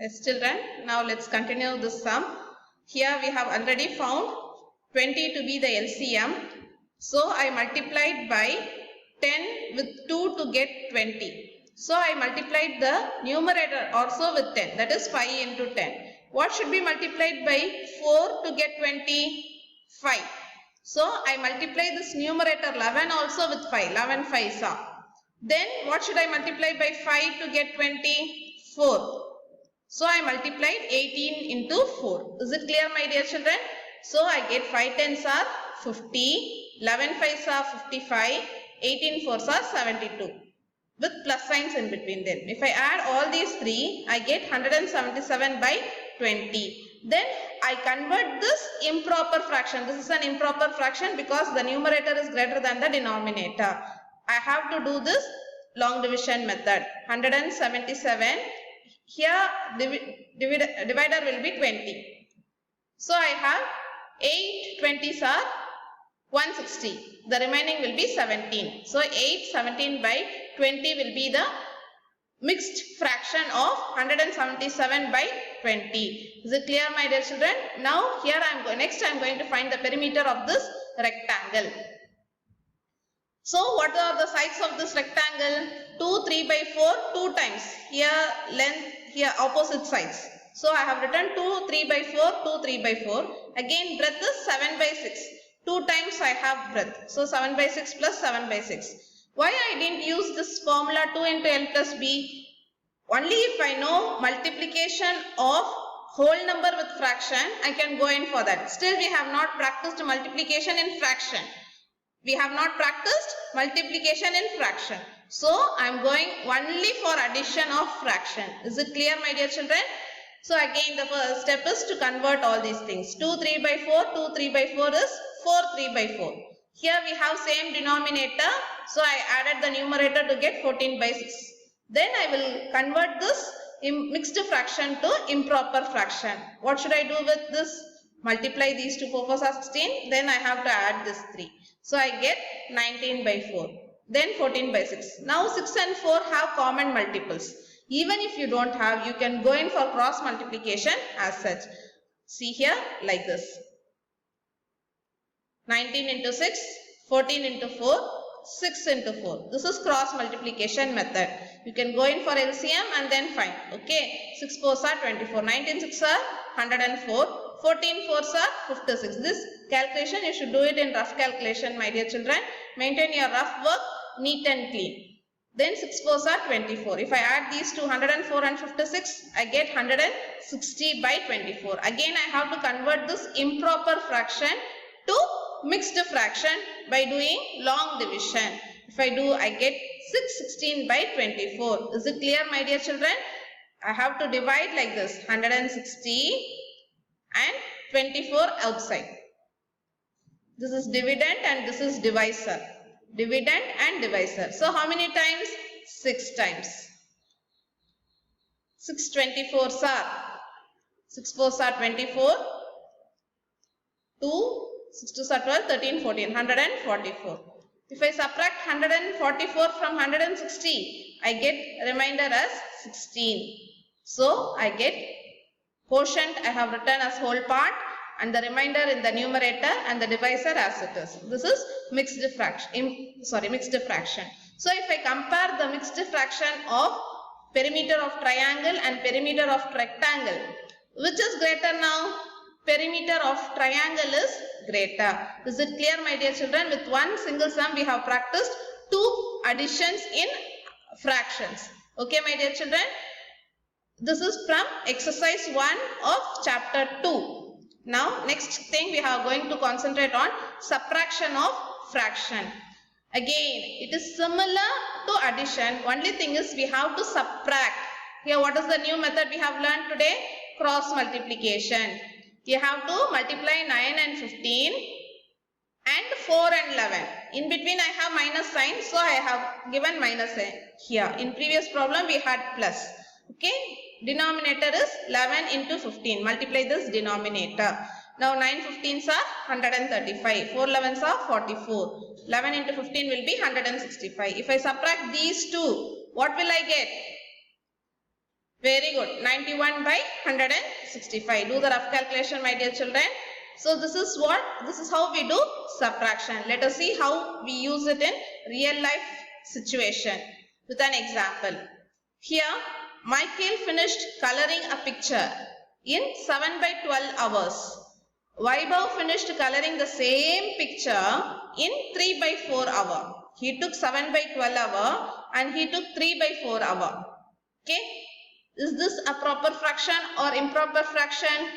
Yes, children, now let's continue this sum. Here we have already found 20 to be the LCM. So I multiplied by 10 with 2 to get 20. So I multiplied the numerator also with 10, that is 5 into 10. What should be multiplied by 4 to get 20? 5. So I multiply this numerator 11 also with 5, 11 5s are. Then what should I multiply by 5 to get 20? 4. So I multiplied 18 into 4. Is it clear, my dear children? So I get 5 tens are 50, 11 5s are 55, 18 4s are 72 with plus signs in between them. If I add all these three, I get 177 by 20. Then I convert this improper fraction. This is an improper fraction because the numerator is greater than the denominator. I have to do this long division method. 177. Here divider will be 20. So I have 8 20s are 160. The remaining will be 17. So 8 17 by 20 will be the mixed fraction of 177 by 20. Is it clear, my dear children? Now here next I am going to find the perimeter of this rectangle. So what are the sides of this rectangle? 2 3 by 4 2 times. Here length, here opposite sides. So I have written 2 3 by 4 2 3 by 4. Again breadth is 7 by 6. 2 times I have breadth. So 7 by 6 plus 7 by 6. Why I didn't use this formula 2 into L plus B? Only if I know multiplication of whole number with fraction, I can go in for that. Still we have not practiced multiplication in fraction. We have not practiced multiplication in fraction. So I am going only for addition of fraction. Is it clear, my dear children? So again the first step is to convert all these things. 2 3 by 4, 2 3 by 4 is 4 3 by 4. Here we have same denominator. So I added the numerator to get 14 by 6. Then I will convert this mixed fraction to improper fraction. What should I do with this? Multiply these two, 4 4s are 16. Then I have to add this 3. So I get 19 by 4. Then 14 by 6. Now 6 and 4 have common multiples. Even if you don't have, you can go in for cross multiplication as such. See here like this. 19 into 6, 14 into 4, 6 into 4. This is cross multiplication method. You can go in for LCM and then find. Okay. 6 4s are 24. 19 6 are 104. 14 4s are 56. This calculation you should do it in rough calculation, my dear children. Maintain your rough work neat and clean. Then 6 4s are 24. If I add these two, 104 and 56, I get 160 by 24. Again I have to convert this improper fraction to mixed fraction by doing long division. If I do, I get 616 by 24. Is it clear, my dear children? I have to divide like this, 160 and 24 outside. This is dividend and this is divisor. Dividend and divisor. So how many times? 6 times. 6 24s are 6 4s are 24. 2 6 2s are 12, 13, 14, 144. If I subtract 144 from 160, I get remainder as 16. So I get quotient I have written as whole part and the remainder in the numerator and the divisor as it is. This is mixed fraction. Mixed fraction. So if I compare the mixed fraction of perimeter of triangle and perimeter of rectangle, which is greater now? Perimeter of triangle is greater. Is it clear, my dear children? With one single sum we have practiced two additions in fractions. Okay, my dear children? This is from exercise 1 of chapter 2. Now next thing we are going to concentrate on subtraction of fraction. Again it is similar to addition. Only thing is we have to subtract. Here what is the new method we have learned today? Cross multiplication. You have to multiply 9 and 15 and 4 and 11. In between I have minus sign, so I have given minus here. In previous problem we had plus. Okay. Denominator is 11 into 15. Multiply this denominator. Now 9 15s are 135. 4 11s are 44. 11 into 15 will be 165. If I subtract these two, what will I get? Very good. 91 by 165. Do the rough calculation, my dear children. So this is how we do subtraction. Let us see how we use it in real life situation with an example. Here, Michael finished coloring a picture in 7 by 12 hours. Vaibhav finished coloring the same picture in 3 by 4 hour. He took 7 by 12 hour and he took 3 by 4 hour. Okay. Is this a proper fraction or improper fraction?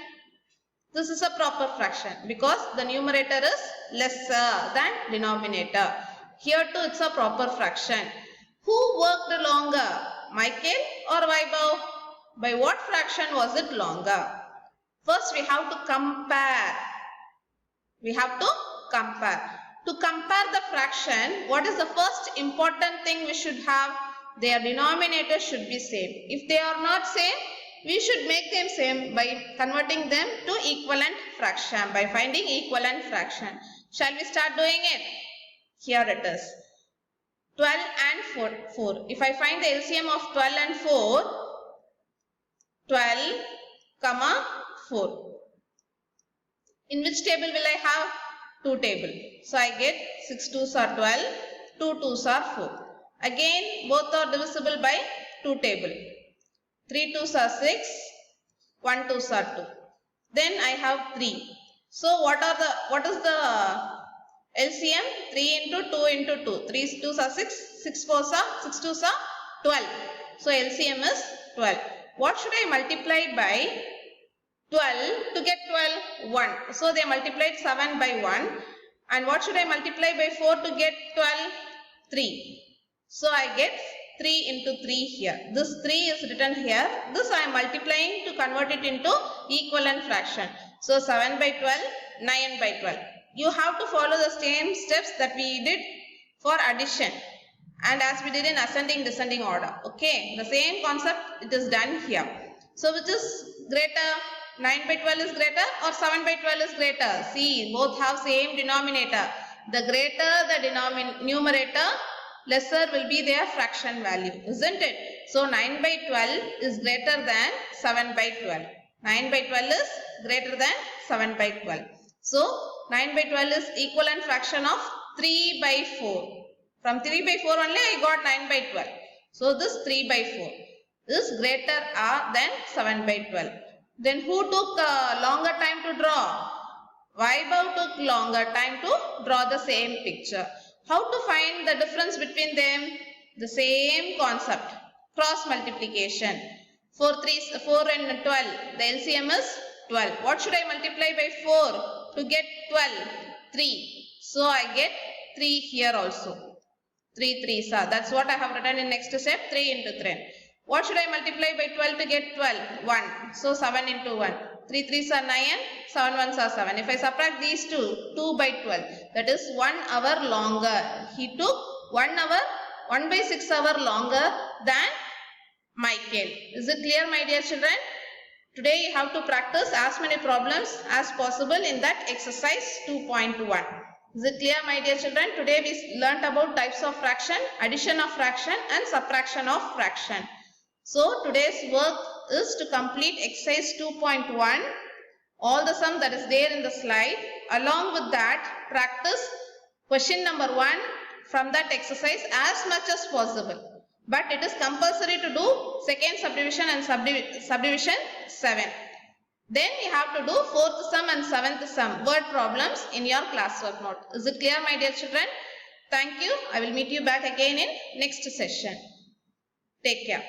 This is a proper fraction because the numerator is lesser than denominator. Here too it's a proper fraction. Who worked longer? Michael or Vaibhav? By what fraction was it longer? First we have to compare. We have to compare. To compare the fraction, what is the first important thing we should have? Their denominator should be same. If they are not same, we should make them same by converting them to equivalent fraction, by finding equivalent fraction. Shall we start doing it? Here it is. 12 and 4. If I find the LCM of 12 and 4, 12, 4. In which table will I have? 2 table. So I get 6 2s are 12, 2 2s are 4. Again, both are divisible by 2 table. 3 2s are 6, 1 2s are 2. Then I have 3. So what is the LCM? 3 into 2 into 2. 3 2s are 6, 6 4s are 6 2s are 12. So LCM is 12. What should I multiply by 12 to get 12? 1. So they multiplied 7 by 1. And what should I multiply by 4 to get 12? 3. So I get 3 into 3 here. This 3 is written here. This I am multiplying to convert it into equivalent fraction. So 7 by 12, 9 by 12. You have to follow the same steps that we did for addition and as we did in ascending descending order. Okay, the same concept it is done here. So which is greater? 9 by 12 is greater or 7 by 12 is greater? See, both have same denominator. The greater the numerator, lesser will be their fraction value, isn't it? So 9 by 12 is greater than 7 by 12. 9 by 12 is greater than 7 by 12. So 9 by 12 is equivalent fraction of 3 by 4. From 3 by 4 only I got 9 by 12. So this 3 by 4 is greater than 7 by 12. Then who took longer time to draw? Vaibhav took longer time to draw the same picture. How to find the difference between them? The same concept. Cross multiplication. 4 and 12. The LCM is 12. What should I multiply by 4 to get 12? 3. So I get 3 here also. 3 3s are. That's what I have written in next step. 3 into 3. What should I multiply by 12 to get 12? 1. So 7 into 1. 3 3s are 9, 7 1s are 7. If I subtract these two, 2 by 12. That is 1 hour longer. He took 1 hour, 1 by 6 hour longer than Michael. Is it clear, my dear children? Today you have to practice as many problems as possible in that exercise 2.1. Is it clear, my dear children? Today we learnt about types of fraction, addition of fraction and subtraction of fraction. So today's work is to complete exercise 2.1, all the sum that is there in the slide. Along with that, practice question number 1 from that exercise as much as possible. But it is compulsory to do second subdivision and subdivision 7. Then you have to do 4th sum and 7th sum word problems in your classwork note. Is it clear, my dear children? Thank you. I will meet you back again in next session. Take care.